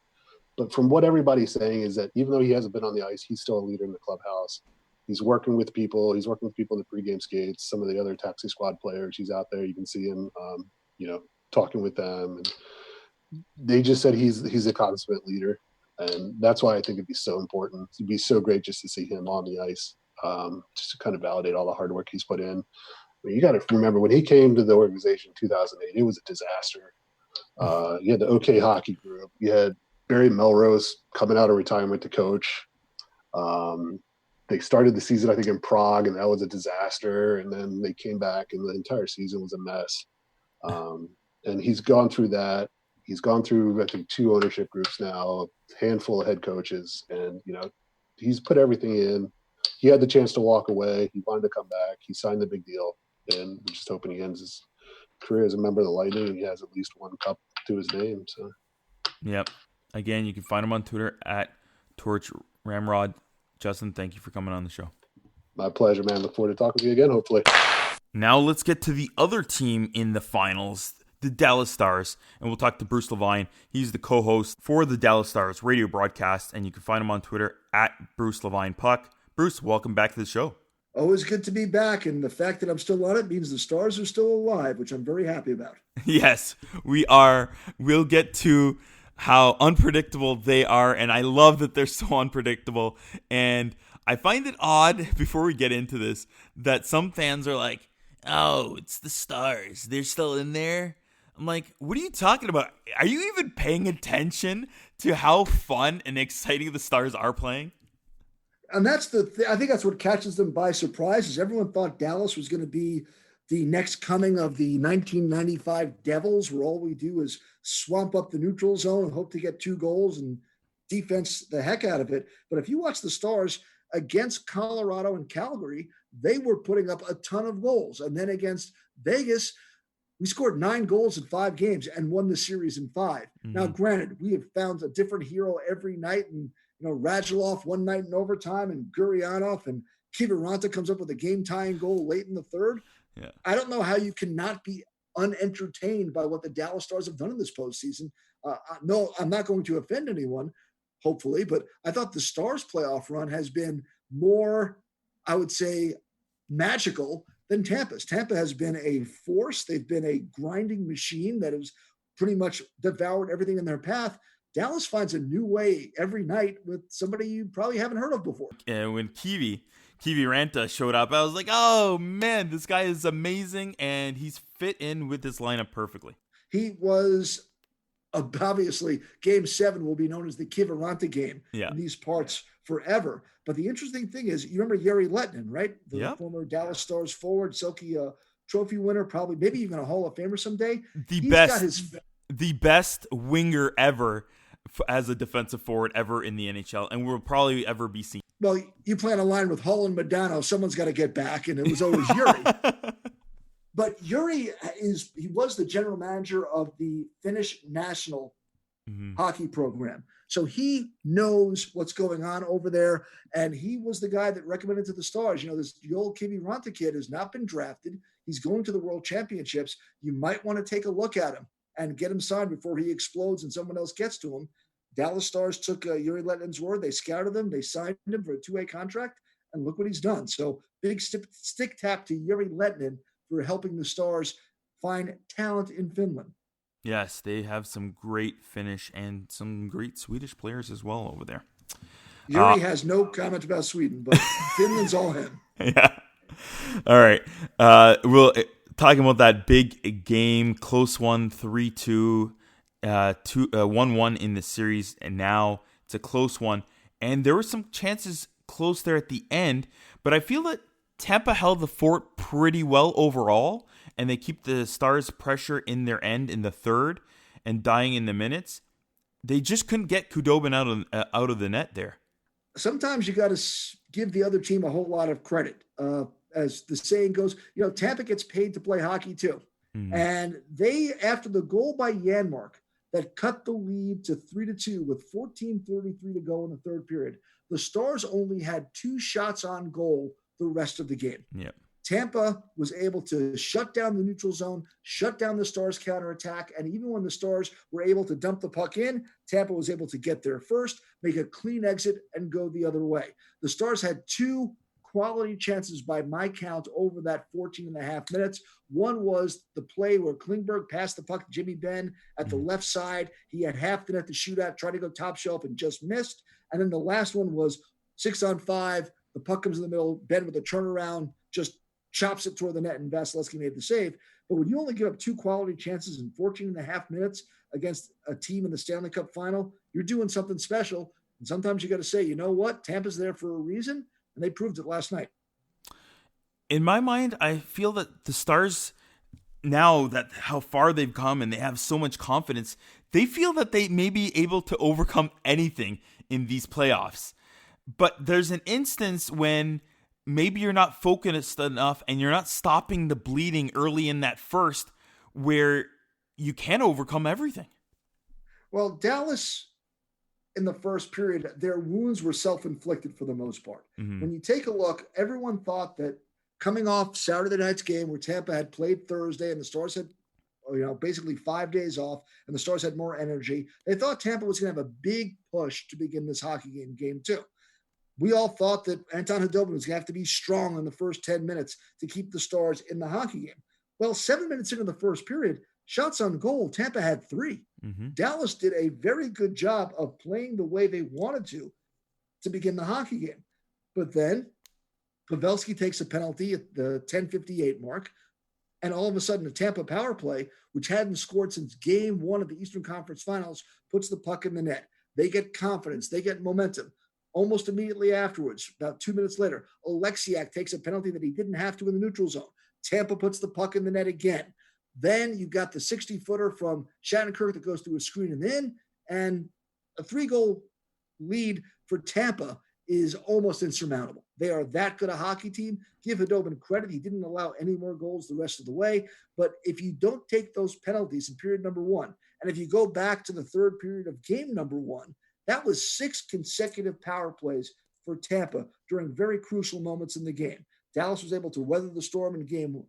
But from what everybody's saying is that even though he hasn't been on the ice, he's still a leader in the clubhouse. He's working with people. He's working with people in the pregame skates. Some of the other taxi squad players, he's out there. You can see him, talking with them. And they just said he's a consummate leader. And that's why I think it'd be so important. It'd be so great just to see him on the ice, just to kind of validate all the hard work he's put in. I mean, you got to remember when he came to the organization in 2008, it was a disaster. You had the OK Hockey Group. You had Barry Melrose coming out of retirement to coach. They started the season, I think, in Prague, and that was a disaster. And then they came back, and the entire season was a mess. And he's gone through that. He's gone through, I think, 2 ownership groups now, a handful of head coaches, and he's put everything in. He had the chance to walk away. He wanted to come back. He signed the big deal, and we're just hoping he ends his career as a member of the Lightning and he has at least one cup to his name. So, yep. Again, you can find him on Twitter at TorchRamrod. Justin, thank you for coming on the show. My pleasure, man. Look forward to talking to you again, hopefully. Now let's get to the other team in the finals, the Dallas Stars, and we'll talk to Bruce LeVine. He's the co-host for the Dallas Stars radio broadcast, and you can find him on Twitter at Bruce Levine Puck. Bruce, welcome back to the show. Always good to be back, and the fact that I'm still on it means the Stars are still alive, which I'm very happy about. Yes, we are. We'll get to how unpredictable they are, and I love that they're so unpredictable. And I find it odd, before we get into this, that some fans are like, oh, it's the Stars. They're still in there. I'm like, what are you talking about? Are you even paying attention to how fun and exciting the Stars are playing? And that's I think that's what catches them by surprise, is everyone thought Dallas was going to be the next coming of the 1995 Devils, where all we do is swamp up the neutral zone and hope to get 2 goals and defense the heck out of it. But if you watch the Stars against Colorado and Calgary, they were putting up a ton of goals. And then against Vegas, we scored 9 goals in 5 games and won the series in 5. Mm-hmm. Now, granted, we have found a different hero every night. And, Radulov one night in overtime and Gurianov and Kiviranta comes up with a game-tying goal late in the third. Yeah. I don't know how you cannot be unentertained by what the Dallas Stars have done in this postseason. No, I'm not going to offend anyone, hopefully, but I thought the Stars playoff run has been more, I would say, magical than Tampa's. Tampa has been a force. They've been a grinding machine that has pretty much devoured everything in their path. Dallas finds a new way every night with somebody you probably haven't heard of before. And when Kiviranta showed up, I was like, oh man, this guy is amazing, and he's fit in with this lineup perfectly. He was, obviously, Game 7 will be known as the Kiviranta game in these parts forever. But the interesting thing is, you remember Jere Lehtinen, right? The former Dallas Stars forward, Selke trophy winner, probably maybe even a Hall of Famer someday. The best winger ever as a defensive forward ever in the NHL, and will probably ever be seen. Well, you play on a line with Hull and Modano, someone's got to get back, and it was always Jere. But Jere he was the general manager of the Finnish national hockey program. So he knows what's going on over there, and he was the guy that recommended to the Stars, this Joel Kiviranta kid has not been drafted. He's going to the World Championships. You might want to take a look at him and get him signed before he explodes and someone else gets to him. Dallas Stars took Jere Lehtinen's word. They scouted him. They signed him for a 2-way contract, and look what he's done. So big stick tap to Jere Lehtinen for helping the Stars find talent in Finland. Yes, they have some great Finnish and some great Swedish players as well over there. Jere has no comment about Sweden, but Finland's all him. Yeah. All right. We'll talking about that big game, close one, 3-2, 1-1 in the series, and now it's a close one. And there were some chances close there at the end, but I feel that Tampa held the fort pretty well overall, and they keep the Stars' pressure in their end in the third and dying in the minutes. They just couldn't get Khudobin out of the net there. Sometimes you got to give the other team a whole lot of credit. As the saying goes, Tampa gets paid to play hockey too. Mm-hmm. And they, after the goal by Janmark that cut the lead to 3-2 with 14:33 to go in the third period, the Stars only had 2 shots on goal the rest of the game. Yep. Tampa was able to shut down the neutral zone, shut down the Stars' counterattack, and even when the Stars were able to dump the puck in, Tampa was able to get there first, make a clean exit, and go the other way. The Stars had 2 quality chances by my count over that 14 and a half minutes. One was the play where Klingberg passed the puck to Jimmy Benn at the left side. He had half the net to shoot at, tried to go top shelf and just missed. And then the last one was 6-on-5. The puck comes in the middle. Benn with a turnaround just chops it toward the net, and Vasilevsky made the save. But when you only give up 2 quality chances in 14 and a half minutes against a team in the Stanley Cup final, you're doing something special. And sometimes you got to say, you know what? Tampa's there for a reason, and they proved it last night. In my mind, I feel that the Stars, now that how far they've come and they have so much confidence, they feel that they may be able to overcome anything in these playoffs. But there's an instance when maybe you're not focused enough and you're not stopping the bleeding early in that first, where you can overcome everything. Well, Dallas, in the first period, their wounds were self-inflicted for the most part. Mm-hmm. When you take a look, everyone thought that coming off Saturday night's game where Tampa had played Thursday and the Stars had, basically 5 days off and the Stars had more energy, they thought Tampa was going to have a big push to begin this hockey game, game 2. We all thought that Anton Khudobin was going to have to be strong in the first 10 minutes to keep the Stars in the hockey game. Well, 7 minutes into the first period, shots on goal, Tampa had 3. Mm-hmm. Dallas did a very good job of playing the way they wanted to begin the hockey game. But then Pavelski takes a penalty at the 10:58 mark, and all of a sudden the Tampa power play, which hadn't scored since game 1 of the Eastern Conference Finals, puts the puck in the net. They get confidence. They get momentum. Almost immediately afterwards, about 2 minutes later, Oleksiak takes a penalty that he didn't have to in the neutral zone. Tampa puts the puck in the net again. Then you got the 60-footer from Shattenkirk that goes through a screen and in, and a 3-goal lead for Tampa is almost insurmountable. They are that good a hockey team. Give Khudobin credit. He didn't allow any more goals the rest of the way. But if you don't take those penalties in period number 1, and if you go back to the third period of game number 1, that was 6 consecutive power plays for Tampa during very crucial moments in the game. Dallas was able to weather the storm in game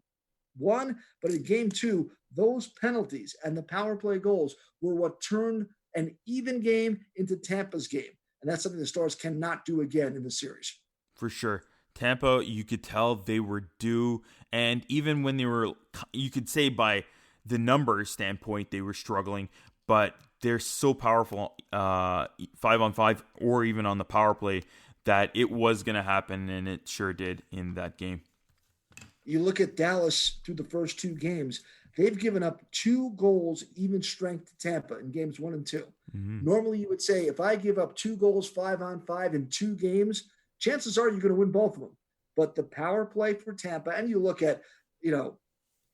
1, but in game 2, those penalties and the power play goals were what turned an even game into Tampa's game. And that's something the Stars cannot do again in the series. For sure. Tampa, you could tell they were due. And even when they were, you could say by the numbers standpoint, they were struggling. But they're so powerful 5-on-5 or even on the power play that it was going to happen. And it sure did in that game. You look at Dallas through the first 2 games, they've given up 2 goals, even strength to Tampa in games 1 and 2. Mm-hmm. Normally you would say, if I give up 2 goals 5-on-5 in 2 games, chances are you're going to win both of them. But the power play for Tampa, and you look at,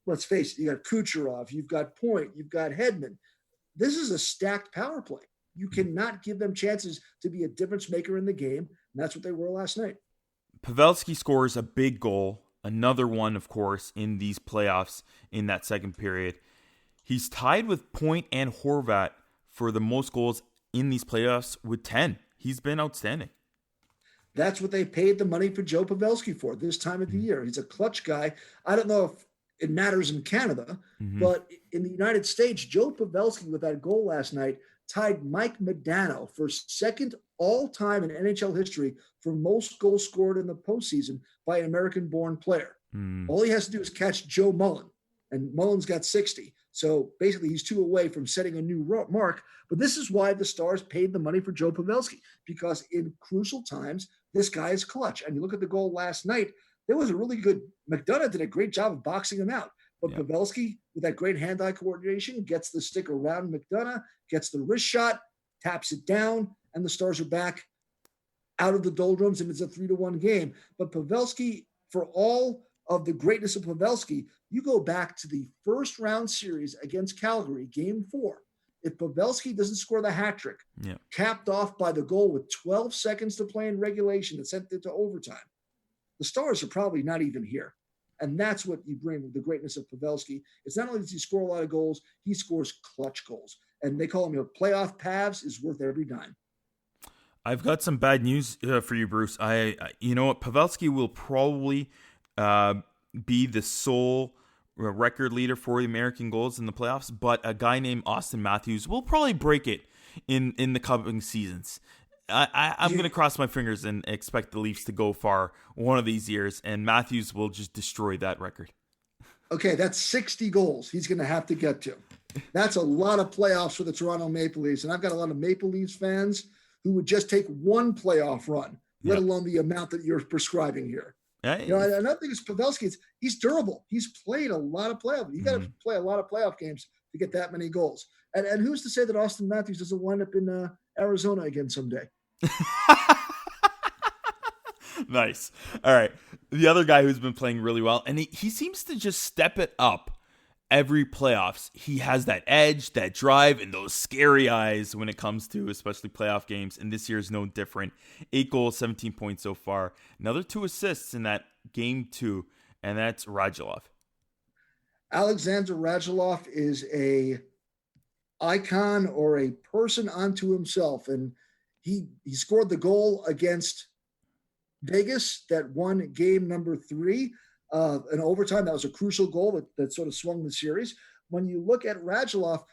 let's face it, you got Kucherov, you've got Point, you've got Hedman. This is a stacked power play. You cannot give them chances to be a difference maker in the game, and that's what they were last night. Pavelski scores a big goal. Another one, of course, in these playoffs in that second period. He's tied with Point and Horvat for the most goals in these playoffs with 10. He's been outstanding. That's what they paid the money for Joe Pavelski for this time of the year. He's a clutch guy. I don't know if it matters in Canada, but in the United States, Joe Pavelski with that goal last night tied Mike Modano for second all-time in NHL history for most goals scored in the postseason by an American-born player. All he has to do is catch Joe Mullen, and Mullen's got 60. So basically, he's 2 away from setting a new mark. But this is why the Stars paid the money for Joe Pavelski, because in crucial times, this guy is clutch. And you look at the goal last night, there was a really good – McDonough did a great job of boxing him out. But Pavelski, with that great hand-eye coordination, gets the stick around McDonough, gets the wrist shot, taps it down, and the Stars are back out of the doldrums, and it's a 3-1 game. But Pavelski, for all of the greatness of Pavelski, you go back to the first-round series against Calgary, Game 4. If Pavelski doesn't score the hat trick, capped off by the goal with 12 seconds to play in regulation that sent it to overtime, the Stars are probably not even here. And that's what you bring with the greatness of Pavelski. It's not only does he score a lot of goals, he scores clutch goals. And they call him playoff Pavs is worth every dime. I've got some bad news for you, Bruce. You know what? Pavelski will probably be the sole record leader for the American goals in the playoffs, but a guy named Austin Matthews will probably break it in the coming seasons. I'm going to cross my fingers and expect the Leafs to go far one of these years, and Matthews will just destroy that record. Okay, that's 60 goals he's going to have to get to. That's a lot of playoffs for the Toronto Maple Leafs, and I've got a lot of Maple Leafs fans who would just take one playoff run, let alone the amount that you're prescribing here. Another thing is Pavelski, he's durable. He's played a lot of playoffs. You got to play a lot of playoff games to get that many goals. And who's to say that Austin Matthews doesn't wind up in Arizona again someday? Nice. All right. The other guy who's been playing really well, and he seems to just step it up every playoffs. He has that edge, that drive, and those scary eyes when it comes to especially playoff games. And this year is no different. 8 goals, 17 points so far. Another 2 assists in that game 2, and that's Radulov. Alexander Radulov is a icon or a person unto himself, and he scored the goal against Vegas that won game number 3 in overtime. That was a crucial goal that sort of swung the series. When you look at Radulov,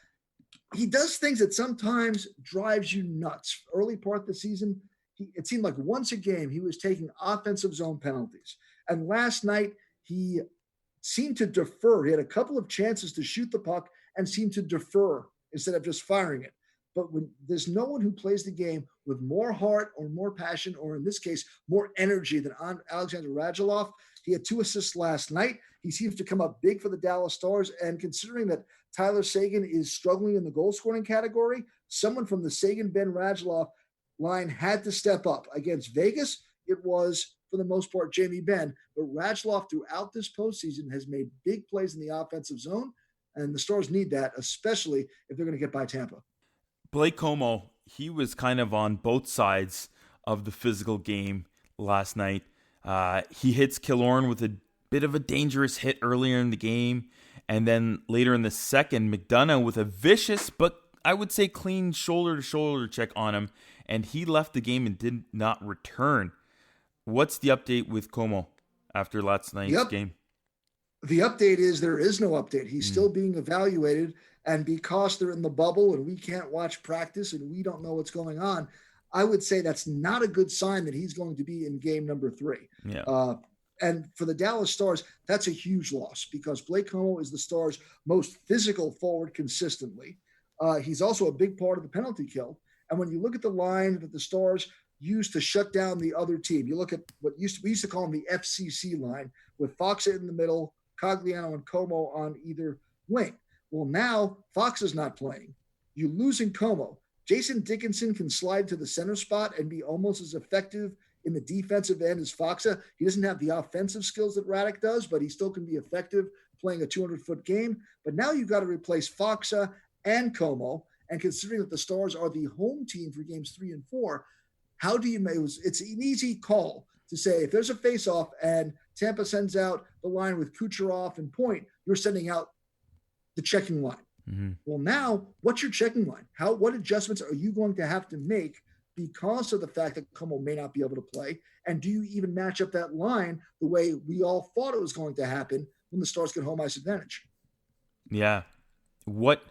he does things that sometimes drives you nuts. Early part of the season, it seemed like once a game he was taking offensive zone penalties. And last night he seemed to defer. He had a couple of chances to shoot the puck and seemed to defer instead of just firing it. But when there's no one who plays the game with more heart or more passion, or in this case, more energy than Alexander Radulov. He had 2 assists last night. He seems to come up big for the Dallas Stars. And considering that Tyler Seguin is struggling in the goal scoring category, someone from the Seguin-Ben Radulov line had to step up. Against Vegas, it was, for the most part, Jamie Benn. But Radulov throughout this postseason has made big plays in the offensive zone. And the Stars need that, especially if they're going to get by Tampa. Blake Comeau, he was kind of on both sides of the physical game last night. He hits Killorn with a bit of a dangerous hit earlier in the game. And then later in the second, McDonough with a vicious, but I would say clean shoulder-to-shoulder check on him. And he left the game and did not return What's the update with Comeau after last night's game? The update is there is no update. He's still being evaluated, and because they're in the bubble and we can't watch practice and we don't know what's going on, I would say that's not a good sign that he's going to be in game number 3. Yeah. And for the Dallas Stars, that's a huge loss because Blake Comeau is the Stars' most physical forward consistently. He's also a big part of the penalty kill. And when you look at the line that the Stars used to shut down the other team, you look at what we used to call them the FCC line with Faksa in the middle, Cogliano and Comeau on either wing. Well, now Faksa's not playing. You're losing Comeau. Jason Dickinson can slide to the center spot and be almost as effective in the defensive end as Faksa. He doesn't have the offensive skills that Radek does, but he still can be effective playing a 200-foot game. But now you've got to replace Faksa and Comeau. And considering that the Stars are the home team for games 3 and 4, how do you make it's an easy call to say if there's a face-off and Tampa sends out the line with Kucherov and Point, you're sending out the checking line. Mm-hmm. Well, now what's your checking line? What adjustments are you going to have to make because of the fact that Comeau may not be able to play? And do you even match up that line the way we all thought it was going to happen when the Stars get home ice advantage? Yeah. What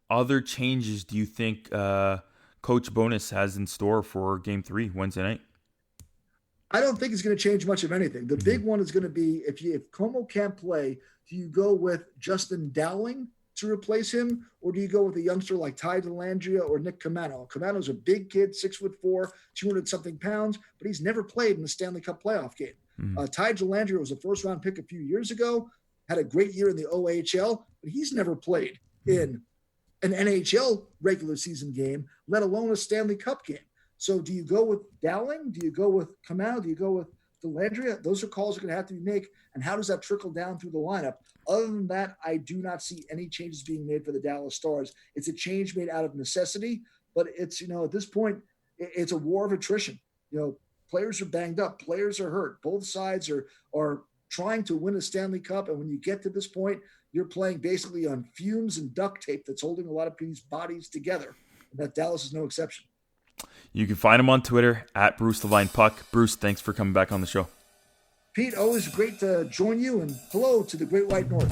other changes do you think Coach Bowness has in store for Game 3 Wednesday night? I don't think it's going to change much of anything. The big one is going to be if Comeau can't play, do you go with Justin Dowling to replace him, or do you go with a youngster like Ty Dellandrea or Nick Comeau? Comeau's a big kid, 6'4", 200-something pounds, but he's never played in the Stanley Cup playoff game. Ty Dellandrea was a first-round pick a few years ago, had a great year in the OHL, but he's never played in an NHL regular season game, let alone a Stanley Cup game. So do you go with Dowling? Do you go with Comeau? Do you go with Dellandrea? Those are calls that are going to have to be made. And how does that trickle down through the lineup? Other than that, I do not see any changes being made for the Dallas Stars. It's a change made out of necessity, but it's, at this point, it's a war of attrition. Players are banged up. Players are hurt. Both sides are trying to win a Stanley Cup. And when you get to this point, you're playing basically on fumes and duct tape that's holding a lot of these bodies together. And that Dallas is no exception. You can find him on Twitter at Bruce LeVine Puck. Bruce, thanks for coming back on the show. Pete, always great to join you, and hello to the Great White North.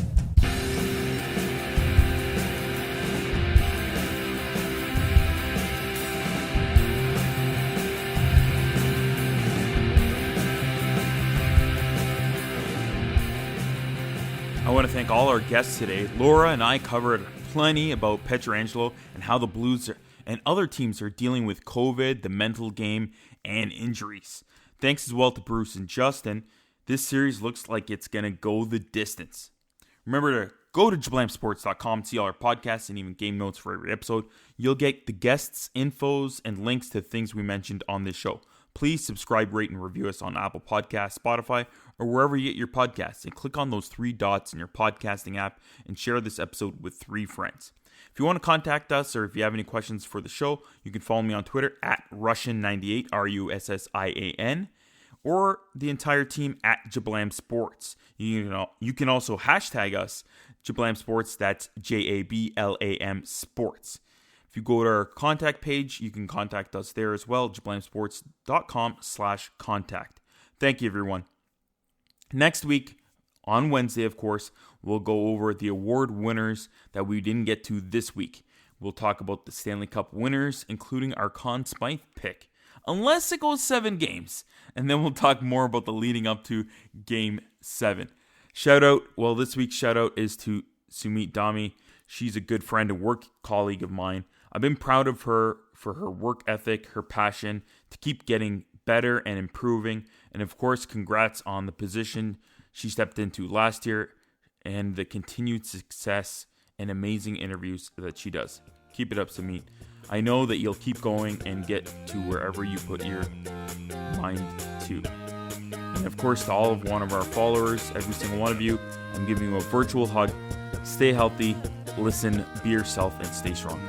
I want to thank all our guests today. Laura and I covered plenty about Pietrangelo and how the Blues and other teams are dealing with COVID, the mental game, and injuries. Thanks as well to Bruce and Justin. This series looks like it's going to go the distance. Remember to go to jablamsports.com, see all our podcasts and even game notes for every episode. You'll get the guests' infos and links to things we mentioned on this show. Please subscribe, rate, and review us on Apple Podcasts, Spotify, or wherever you get your podcasts. And click on those 3 dots in your podcasting app and share this episode with 3 friends. If you want to contact us or if you have any questions for the show, you can follow me on Twitter at Russian98, RUSSIAN, or the entire team at Jablam Sports. You can also hashtag us, Jablam Sports, that's JABLAM Sports. If you go to our contact page, you can contact us there as well, jablamsports.com/contact. Thank you, everyone. Next week, on Wednesday, of course, we'll go over the award winners that we didn't get to this week. We'll talk about the Stanley Cup winners, including our Conn Smythe pick, unless it goes 7 games. And then we'll talk more about the leading up to Game 7. This week's shout out is to Sumit Dami. She's a good friend and work colleague of mine. I've been proud of her for her work ethic, her passion to keep getting better and improving. And of course, congrats on the position she stepped into last year and the continued success and amazing interviews that she does. Keep it up, Sumit. I know that you'll keep going and get to wherever you put your mind to. And of course, to all of one of our followers, every single one of you, I'm giving you a virtual hug. Stay healthy, listen, be yourself, and stay strong.